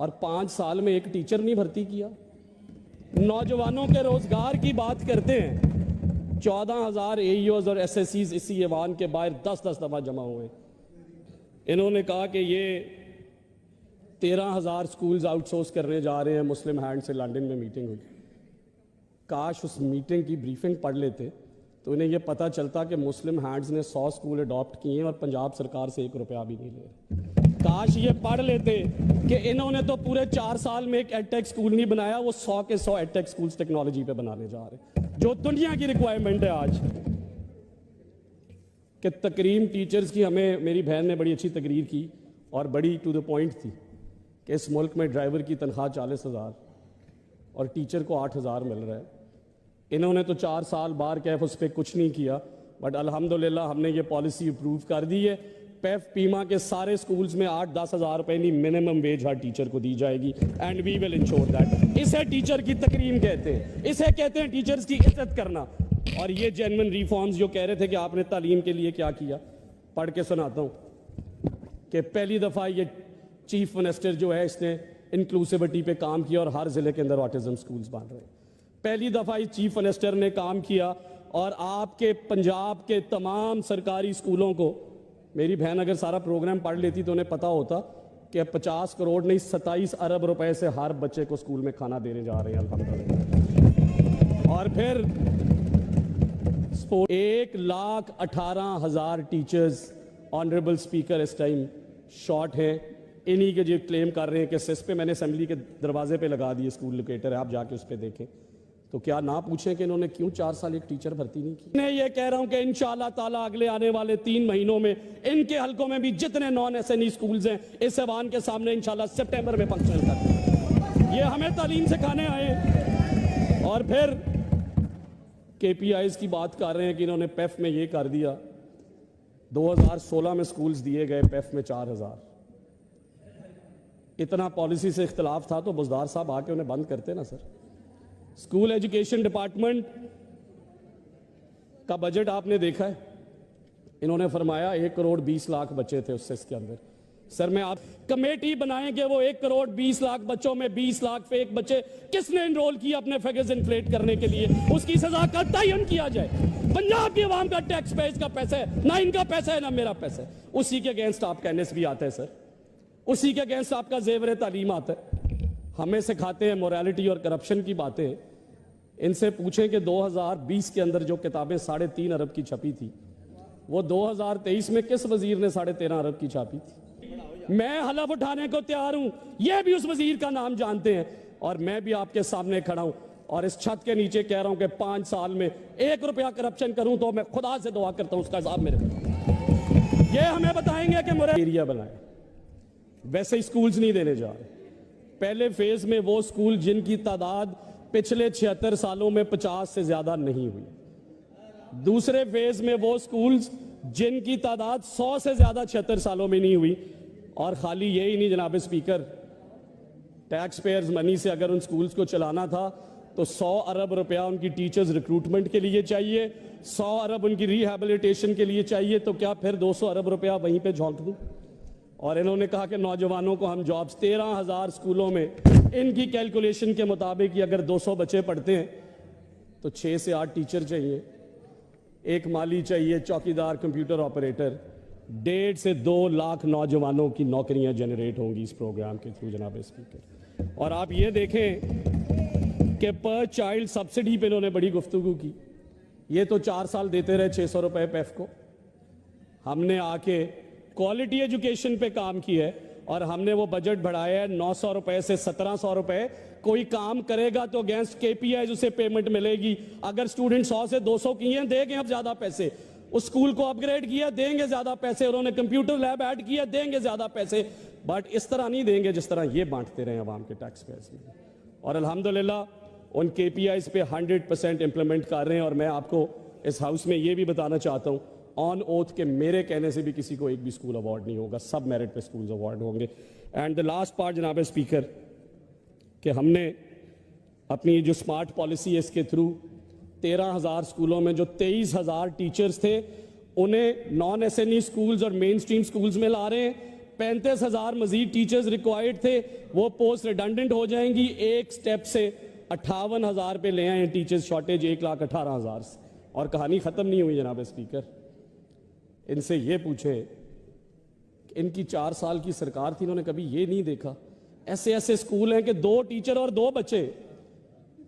اور 5 سال میں ایک ٹیچر نہیں بھرتی کیا. نوجوانوں کے روزگار کی بات کرتے ہیں. 14,000 AEOs اور SSCs اسی ایوان کے باہر 10 دفعہ جمع ہوئے. انہوں نے کہا کہ یہ 13,000 سکولز آؤٹ سورس کرنے جا رہے ہیں. مسلم ہینڈ سے لنڈن میں میٹنگ ہوئی. کاش اس میٹنگ کی بریفنگ پڑھ لیتے تو انہیں یہ پتہ چلتا کہ مسلم ہینڈز نے 100 سکول اڈاپٹ کیے ہیں اور پنجاب سرکار سے 1 روپیہ بھی نہیں لے رہے. کاش یہ پڑھ لیتے کہ انہوں نے تو پورے 4 سال میں ایک ایڈ ٹیک سکول نہیں بنایا, وہ 100 کے 100 ایڈ ٹیک سکولز ٹیکنالوجی پہ بنانے جا رہے ہیں, جو دنیا کی ریکوائرمنٹ ہے آج. کہ تقریم ٹیچرز کی, ہمیں میری بہن نے بڑی اچھی تقریر کی اور بڑی ٹو دا پوائنٹ تھی کہ اس ملک میں ڈرائیور کی تنخواہ 40,000 اور ٹیچر کو 8,000 مل رہا ہے. انہوں نے تو 4 سال بار کیف اس پہ کچھ نہیں کیا, بٹ الحمدللہ ہم نے یہ پالیسی اپروو کر دی ہے. پیف پیما کے سارے سکولز میں 8-10 ہزار روپے نہیں منیمم ویج ہر ٹیچر کو دی جائے گی, and we will ensure that. اسے ٹیچر کی تکریم کہتے ہیں, اسے کہتے ہیں ٹیچرز کی عزت کرنا. اور یہ جینوئن ریفارمز جو کہہ رہے تھے کہ آپ نے تعلیم کے لیے کیا کیا, پڑھ کے سناتا ہوں کہ پہلی دفعہ یہ چیف منسٹر جو ہے اس نے انکلوسیوٹی پہ کام کیا اور ہر ضلع کے اندر آٹزم سکولز بن رہے ہیں. پہلی دفعہ یہ چیف منسٹر نے کام کیا اور آپ کے پنجاب کے تمام سرکاری سکولوں کو, میری بہن اگر سارا پروگرام پڑھ لیتی تو انہیں پتا ہوتا کہ 50 کروڑ نہیں 27 ارب روپے سے ہر بچے کو سکول میں کھانا دینے جا رہے ہیں الحمدللہ. اور پھر 1,18,000 ٹیچرز آنریبل اسپیکر اس ٹائم شارٹ ہیں. انہی کے جو کلیم کر رہے ہیں کہ سیس پہ میں نے اسمبلی کے دروازے پہ لگا دیے اسکول لوکیٹر ہے, آپ جا کے اس پہ دیکھیں. تو کیا نہ پوچھیں کہ انہوں نے کیوں 4 سال ایک ٹیچر بھرتی نہیں کی. میں یہ کہہ رہا ہوں کہ انشاءاللہ تعالیٰ اگلے آنے والے 3 مہینوں میں ان کے حلقوں میں بھی جتنے نان SNE سکولز ہیں اس ایوان کے سامنے انشاءاللہ سپٹمبر میں فنکشن کریں. یہ ہمیں تعلیم سکھانے آئے. اور پھر KPIs کی بات کر رہے ہیں کہ انہوں نے پیف میں یہ کر دیا. 2016 میں سکولز دیے گئے, پیف میں 4,000. اتنا پالیسی سے اختلاف تھا تو بزدار صاحب آ کے انہیں بند کرتے نا سر. اسکول ایجوکیشن ڈپارٹمنٹ کا بجٹ آپ نے دیکھا ہے, انہوں نے فرمایا 1 کروڑ 20 لاکھ بچے تھے اس کے اندر. سر میں آپ کمیٹی بنائیں کہ وہ 1 کروڑ 20 لاکھ بچوں میں 20 لاکھ فیک بچے کس نے انرول کیا اپنے فیگرز انفلیٹ کرنے کے لیے, اس کی سزا کا تعین کیا جائے. پنجاب کی عوام کا ٹیکس پے, اس کا پیسہ ہے, نہ ان کا پیسہ ہے نہ میرا پیسہ ہے. اسی کے اگینسٹ آپ کا NSB آتا ہے سر, اسی کے اگینسٹ آپ کا زیور تعلیم آتا ہے. ہمیں سکھاتے ہیں موریلٹی اور کرپشن کی باتیں. ان سے پوچھیں کہ 2020 کے اندر جو کتابیں 3.5 ارب کی چھپی تھی وہ 2023 میں کس وزیر نے 13.5 ارب کی چھاپی تھی. میں حلف اٹھانے کو تیار ہوں, یہ بھی اس وزیر کا نام جانتے ہیں, اور میں بھی آپ کے سامنے کھڑا ہوں اور اس چھت کے نیچے کہہ رہا ہوں کہ 5 سال میں 1 روپیہ کرپشن کروں تو میں خدا سے دعا کرتا ہوں اس کا عذاب میرے پر. یہ ہمیں بتائیں گے کہ میرا ایریا بنائے. ویسے ہی سکولز نہیں دینے جا رہے. پہلے فیز میں وہ سکول جن کی تعداد پچھلے 76 سالوں میں 50 سے زیادہ نہیں ہوئی. دوسرے فیز میں وہ سکولز جن کی تعداد 100 سے زیادہ 76 سالوں میں نہیں ہوئی. اور خالی یہی نہیں جناب اسپیکر, ٹیکس پیئرز منی سے اگر ان سکولز کو چلانا تھا تو 100 ارب روپیہ ان کی ٹیچرز ریکروٹمنٹ کے لیے چاہیے, 100 ارب ان کی ریہیبلیٹیشن کے لیے چاہیے. تو کیا پھر 200 ارب روپیہ وہیں پہ جھونک دوں. اور انہوں نے کہا کہ نوجوانوں کو ہم جابز, 13,000 سکولوں میں ان کی کیلکولیشن کے مطابق اگر 200 بچے پڑھتے ہیں تو 6 سے 8 ٹیچر چاہیے, 1 مالی چاہیے, چوکیدار, کمپیوٹر آپریٹر. 1.5 سے 2 لاکھ نوجوانوں کی نوکریاں جنریٹ ہوں گی اس پروگرام کے تھرو جناب اسپیکر. اور آپ یہ دیکھیں کہ پر چائلڈ سبسڈی پہ انہوں نے بڑی گفتگو کی. یہ تو 4 سال دیتے رہے 600 روپے پیف کو. ہم نے آ کے کوالٹی ایجوکیشن پہ کام کیا ہے اور ہم نے وہ بجٹ بڑھایا ہے 900 روپے سے 1700 روپے. کوئی کام کرے گا تو اگینسٹ KPIs اسے پیمنٹ ملے گی. اگر سٹوڈنٹ 100 سے 200 کیے ہیں دیں گے اب زیادہ پیسے. اس سکول کو اپ گریڈ کیا دیں گے زیادہ پیسے. انہوں نے کمپیوٹر لیب ایڈ کیا دیں گے زیادہ پیسے. بٹ اس طرح نہیں دیں گے جس طرح یہ بانٹتے رہے عوام کے ٹیکس پیئرز میں. اور الحمدللہ ان KPIs پہ 100% امپلیمنٹ کر رہے ہیں. اور میں آپ کو اس ہاؤس میں یہ بھی بتانا چاہتا ہوں آن اوتھ کہ میرے کہنے سے بھی کسی کو ایک بھی سکول ایوارڈ نہیں ہوگا, سب میرٹ پہ سکولز ایوارڈ ہوں گے. اینڈ دا لاسٹ پارٹ جناب اسپیکر کہ ہم نے اپنی جو سمارٹ پالیسی ہے اس کے تھرو 13,000 سکولوں میں جو 23,000 ٹیچرز تھے انہیں نان SNE سکولز اور مین سٹریم سکولز میں لا رہے ہیں. 35,000 مزید ٹیچرز ریکوائرڈ تھے, وہ پوسٹ ریڈنڈنٹ ہو جائیں گی. ایک سٹیپ سے 58,000 پہ لے آئے ہیں ٹیچرز شارٹیج 1,18,000 سے, اور کہانی ختم نہیں ہوئی جناب اسپیکر. ان سے یہ پوچھے کہ ان کی 4 سال کی سرکار تھی, انہوں نے کبھی یہ نہیں دیکھا ایسے ایسے اسکول ہیں کہ 2 ٹیچر اور 2 بچے.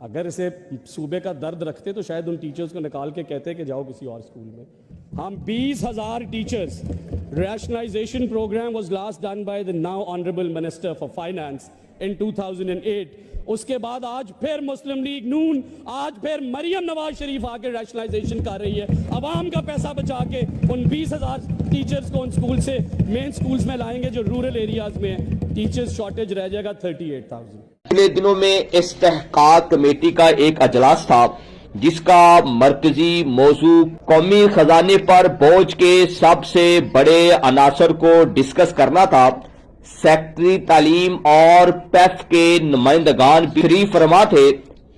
اگر اسے صوبے کا درد رکھتے تو شاید ان ٹیچرز کو نکال کے کہتے کہ جاؤ کسی اور اسکول میں. ہم 20,000 teachers, rationalisation programme was last done by the now honourable minister for finance in 2008. اس کے بعد آج پھر مسلم لیگ نون, آج پھر مریم نواز شریف آ کے ریشنلائزیشن کر رہی ہے, عوام کا پیسہ بچا کے ان 20,000 ٹیچرز کو ان اسکول سے مین اسکولز میں لائیں گے جو رورل ایریاز میں ہیں. ٹیچرز شارٹیج رہ جائے گا 38,000. پچھلے دنوں میں استحقاق کمیٹی کا ایک اجلاس تھا جس کا مرکزی موضوع قومی خزانے پر بوجھ کے سب سے بڑے عناصر کو ڈسکس کرنا تھا. سیکٹری تعلیم اور پیف کے نمائندگان بھی شریف فرما تھے.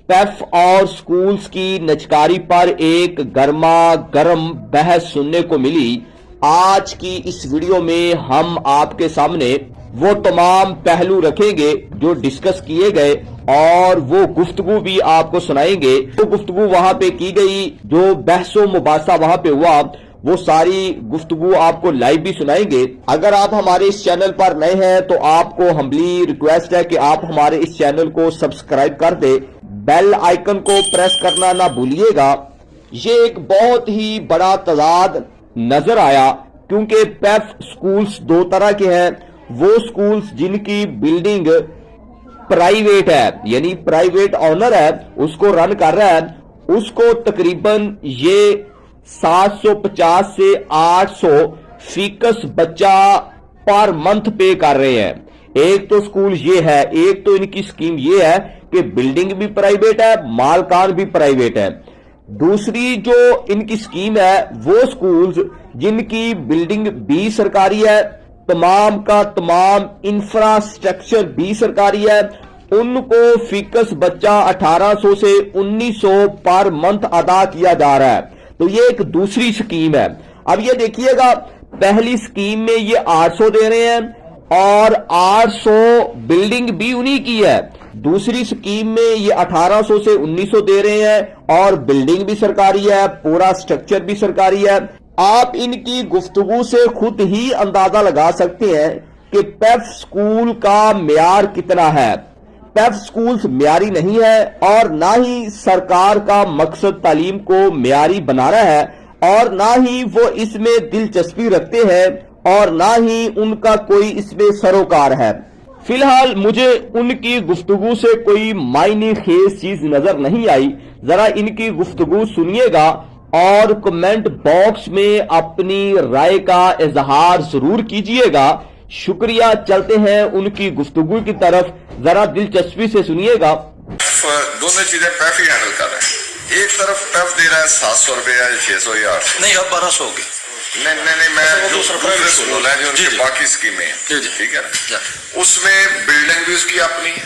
پیف اور سکولز کی نجکاری پر ایک گرما گرم بحث سننے کو ملی. آج کی اس ویڈیو میں ہم آپ کے سامنے وہ تمام پہلو رکھیں گے جو ڈسکس کیے گئے, اور وہ گفتگو بھی آپ کو سنائیں گے. جو گفتگو وہاں پہ کی گئی, جو بحث و مباحثہ وہاں پہ ہوا, وہ ساری گفتگو آپ کو لائیو بھی سنائیں گے. اگر آپ ہمارے اس چینل پر نئے ہیں تو آپ کو ہمبلی ریکویسٹ ہے کہ آپ ہمارے اس چینل کو سبسکرائب کر دیں, بیل آئیکن کو پریس کرنا نہ بھولیے گا. یہ ایک بہت ہی بڑا تضاد نظر آیا کیونکہ پیف سکولز 2 طرح کے ہیں. وہ سکولز جن کی بلڈنگ پرائیویٹ ہے, یعنی پرائیویٹ آنر ہے, اس کو رن کر رہا ہے, اس کو تقریباً یہ 750 سے 800 فیکس بچہ پر منتھ پے کر رہے ہیں. ایک تو سکول یہ ہے, ایک تو ان کی سکیم یہ ہے کہ بلڈنگ بھی پرائیویٹ ہے, مالکان بھی پرائیویٹ ہے. دوسری جو ان کی سکیم ہے وہ سکولز جن کی بلڈنگ بھی سرکاری ہے, تمام کا تمام انفراسٹرکچر بھی سرکاری ہے, ان کو فیکس بچہ 1800 سے 1900 پر منتھ ادا کیا جا رہا ہے. تو یہ ایک دوسری سکیم ہے. اب یہ دیکھیے گا, پہلی سکیم میں یہ 800 دے رہے ہیں اور 800 بلڈنگ بھی انہی کی ہے. دوسری سکیم میں یہ 1800 سے 1900 دے رہے ہیں اور بلڈنگ بھی سرکاری ہے, پورا سٹرکچر بھی سرکاری ہے. آپ ان کی گفتگو سے خود ہی اندازہ لگا سکتے ہیں کہ پیف سکول کا معیار کتنا ہے. پیف سکولز معیاری نہیں ہے اور نہ ہی سرکار کا مقصد تعلیم کو معیاری بنانا ہے, اور نہ ہی وہ اس میں دلچسپی رکھتے ہیں, اور نہ ہی ان کا کوئی اس میں سروکار ہے. فی الحال مجھے ان کی گفتگو سے کوئی معنی خیز چیز نظر نہیں آئی. ذرا ان کی گفتگو سنیے گا اور کمنٹ باکس میں اپنی رائے کا اظہار ضرور کیجئے گا. شکریہ. چلتے ہیں ان کی گفتگو کی طرف, ذرا دلچسپی سے سنیے گا. دونوں چیزیں پیف ہی ہینڈل کر رہے ہیں. ایک طرف پیف دے رہا ہے 700 روپے یا 600 یا 800. نہیں, اب 1200 ہوگی. نہیں, میں جو دوسرے سکول ہیں جو ان کی باقی اسکیمیں ہیں, ٹھیک ہے نا, اس میں بلڈنگ بھی اس کی اپنی ہے,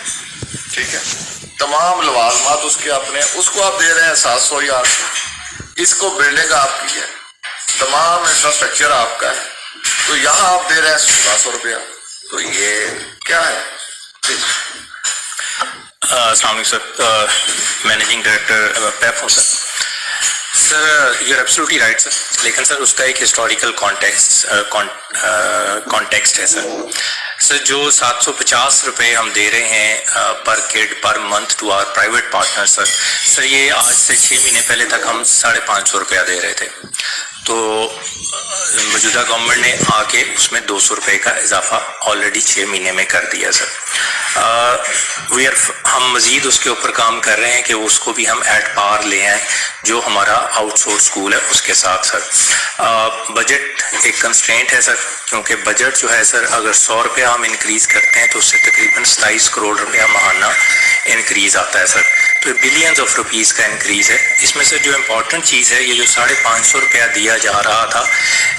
ٹھیک ہے, تمام لوازمات اس کے اپنے ہیں. اس کو آپ دے رہے ہیں 700 یا 800. اس کو بلڈنگ آپ کی ہے, تمام انفراسٹرکچر آپ کا ہے, تو یہاں آپ دے رہے ہیں 1600 روپیہ. تو یہ کیا ہے؟ السلام علیکم سر, مینیجنگ ڈائریکٹر پیف ہوں sir. Sir you are absolutely right sir, لیکن سر اس کا ایک ہسٹوریکل کانٹیکسٹ ہے سر. سر جو 750 روپے ہم دے رہے ہیں per kid per month to our private partner sir یہ آج سے 6 مہینے پہلے تک ہم 550 روپیہ دے رہے تھے. تو موجودہ گورنمنٹ نے آ کے اس میں 200 روپے کا اضافہ آلریڈی 6 مہینے میں کر دیا سر. ہم مزید اس کے اوپر کام کر رہے ہیں کہ اس کو بھی ہم ایٹ پار لے آئیں جو ہمارا آؤٹ سورس اسکول ہے اس کے ساتھ سر. بجٹ ایک کنسٹرینٹ ہے سر, کیونکہ بجٹ جو ہے سر اگر 100 روپیہ ہم انکریز کرتے ہیں تو اس سے تقریباً 27 کروڑ روپیہ ماہانہ انکریز آتا ہے سر. تو بلینز آف روپیز کا انکریز ہے. اس میں سے جو امپورٹنٹ چیز ہے, یہ جو 550 روپیہ دیا جا رہا تھا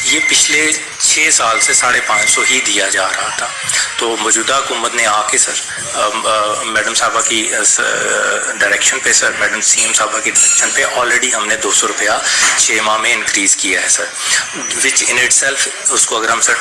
یہ پچھلے 6 سال سے 550 ہی دیا جا رہا تھا. تو موجودہ حکومت نے آ کے سر میڈم صاحبہ کی ڈائریکشن پہ سر, میڈم سی ایم صاحبہ کی ڈائریکشن پہ آلریڈی ہم نے 200 روپیہ 6 ماہ میں انکریز کیا ہے سر, وچ ان اٹ سیلف اس کو اگر ہم سر